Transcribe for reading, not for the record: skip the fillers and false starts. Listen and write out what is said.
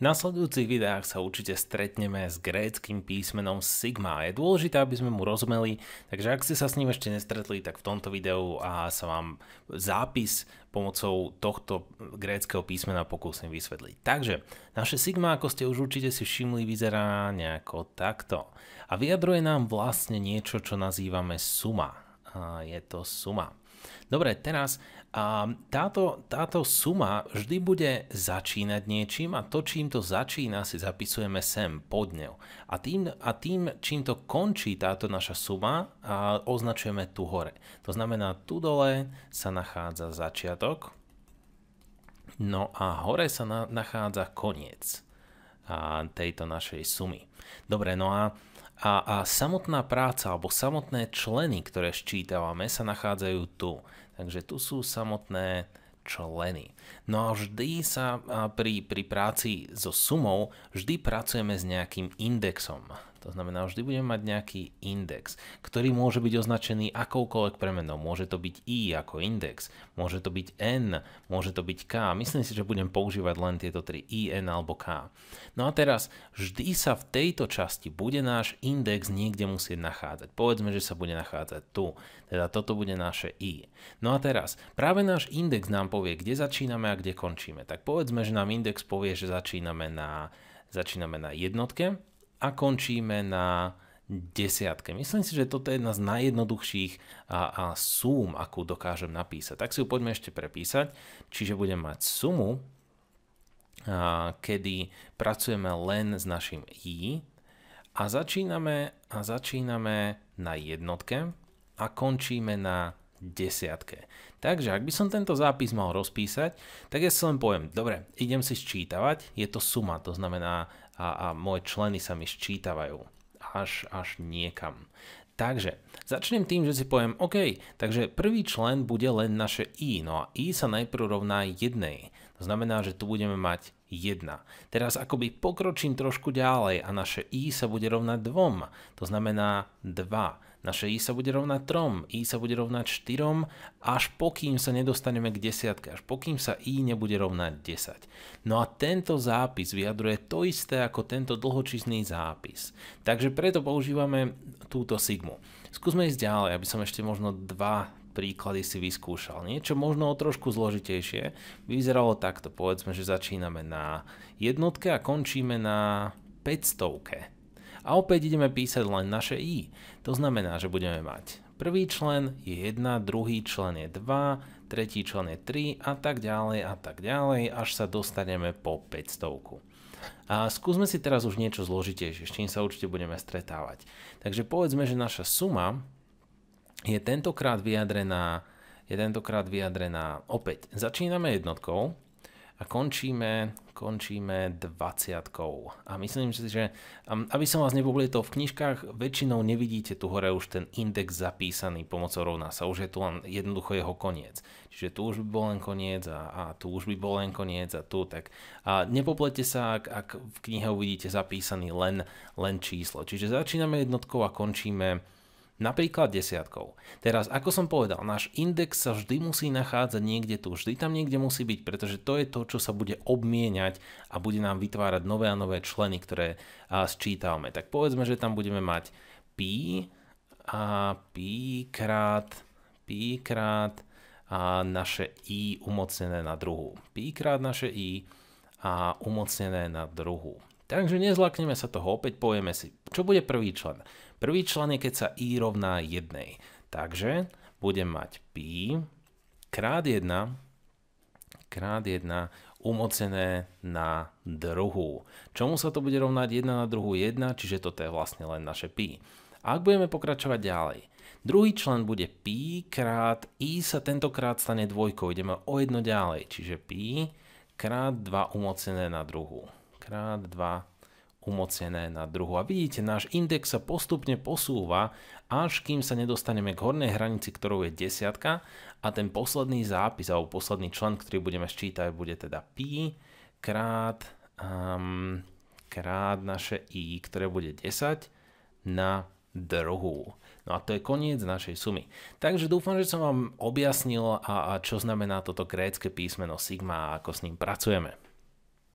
V nasledujúcich videách sa určite stretneme s gréckym písmenom sigma. Je dôležité, aby sme mu rozumeli, takže ak ste sa s ním ešte nestretli, tak v tomto videu sa vám zápis pomocou tohto gréckeho písmena pokúsim vysvetliť. Takže naše sigma, ako ste už určite si všimli, vyzerá nejako takto. A vyjadruje nám vlastne niečo, čo nazývame suma. Je to suma. Dobre, teraz táto suma vždy bude začínať niečím a to, čím to začína, si zapisujeme sem pod ňou. A tým, čím to končí táto naša suma, označujeme tu hore. To znamená, tu dole sa nachádza začiatok, no a hore sa nachádza koniec tejto našej sumy. Dobre, no a samotná práca alebo samotné členy, ktoré ščítavame, sa nachádzajú tu. Takže tu sú samotné členy. No a vždy sa pri práci so sumou vždy pracujeme s nejakým indexom. To znamená, vždy budeme mať nejaký index, ktorý môže byť označený akoukoľvek premenou. Môže to byť i ako index, môže to byť n, môže to byť k. Myslím si, že budem používať len tieto tri, i, n alebo k. No a teraz, vždy sa v tejto časti bude náš index niekde musieť nachádzať. Povedzme, že sa bude nachádzať tu. Teda toto bude naše i. No a teraz, práve náš index nám povie, kde začíname a kde končíme. Tak povedzme, že nám index povie, že začíname na jednotke a končíme na desiatke. Myslím si, že toto je jedna z najjednoduchších súm, akú dokážem napísať. Tak si ju poďme ešte prepísať. Čiže budem mať sumu, kedy pracujeme len s našim i a začíname na jednotke a končíme na desiatke. Takže ak by som tento zápis mal rozpísať, tak ja si len poviem, dobre, idem si sčítavať, je to suma, to znamená a moje členy sa mi sčítavajú až niekam. Takže začnem tým, že si poviem, OK, takže prvý člen bude len naše i, no a i sa najprv rovná jednej. To znamená, že tu budeme mať 1. Teraz akoby pokročím trošku ďalej a naše i sa bude rovnať 2. To znamená 2. Naše i sa bude rovnať 3, i sa bude rovnať 4, až pokým sa nedostaneme k desiatke, až pokým sa i nebude rovnať 10. No a tento zápis vyjadruje to isté ako tento dlhočísny zápis. Takže preto používame túto sigmu. Skúsme ísť ďalej, aby som ešte možno 2 príklady si vyskúšal. Niečo možno trošku zložitejšie. Vyzeralo takto, povedzme, že začíname na jednotke a končíme na 500. A opäť ideme písať len naše i. To znamená, že budeme mať prvý člen je 1, druhý člen je 2, tretí člen je 3 a tak ďalej, až sa dostaneme po 500. A skúsme si teraz už niečo zložitejšie, s čím sa určite budeme stretávať. Takže povedzme, že naša suma je tentokrát vyjadrená opäť. Začíname jednotkou a končíme 20. A myslím si, že aby som vás nepoblietol, v knižkách väčšinou nevidíte tu hore už ten index zapísaný pomocou rovná sa. Už je tu len jednoducho jeho koniec. Čiže tu už by bol len koniec a tu už by bol len koniec a tu. Tak nepoplete sa, ak v knihe uvidíte zapísaný len číslo. Čiže začíname jednotkou a končíme napríklad desiatkou. Teraz, ako som povedal, náš index sa vždy musí nachádzať niekde tu. Vždy tam niekde musí byť, pretože to je to, čo sa bude obmieniať a bude nám vytvárať nové a nové členy, ktoré sčítavame. Tak povedzme, že tam budeme mať pi a pi krát naše i umocnené na druhu. Pi krát naše i a umocnené na druhu. Takže nezlakneme sa toho, opäť povieme si, čo bude prvý člen. Prvý člen je, keď sa i rovná 1. Takže budem mať pi krát 1 umocnené na druhu. Čomu sa to bude rovnať 1 na druhu 1, čiže toto je vlastne len naše pi. A ak budeme pokračovať ďalej, druhý člen bude pi krát i sa tentokrát stane dvojkou. Ideme o jedno ďalej, čiže pi krát 2 umocnené na druhu. Krát 2 umocnené na druhu. A vidíte, náš index sa postupne posúva, až kým sa nedostaneme k hornej hranici, ktorou je desiatka a ten posledný zápis, alebo posledný člen, ktorý budeme sčítať, bude teda pi krát naše i, ktoré bude 10 na druhu. No a to je koniec našej sumy. Takže dúfam, že som vám objasnil, čo znamená toto grécke písmeno sigma a ako s ním pracujeme.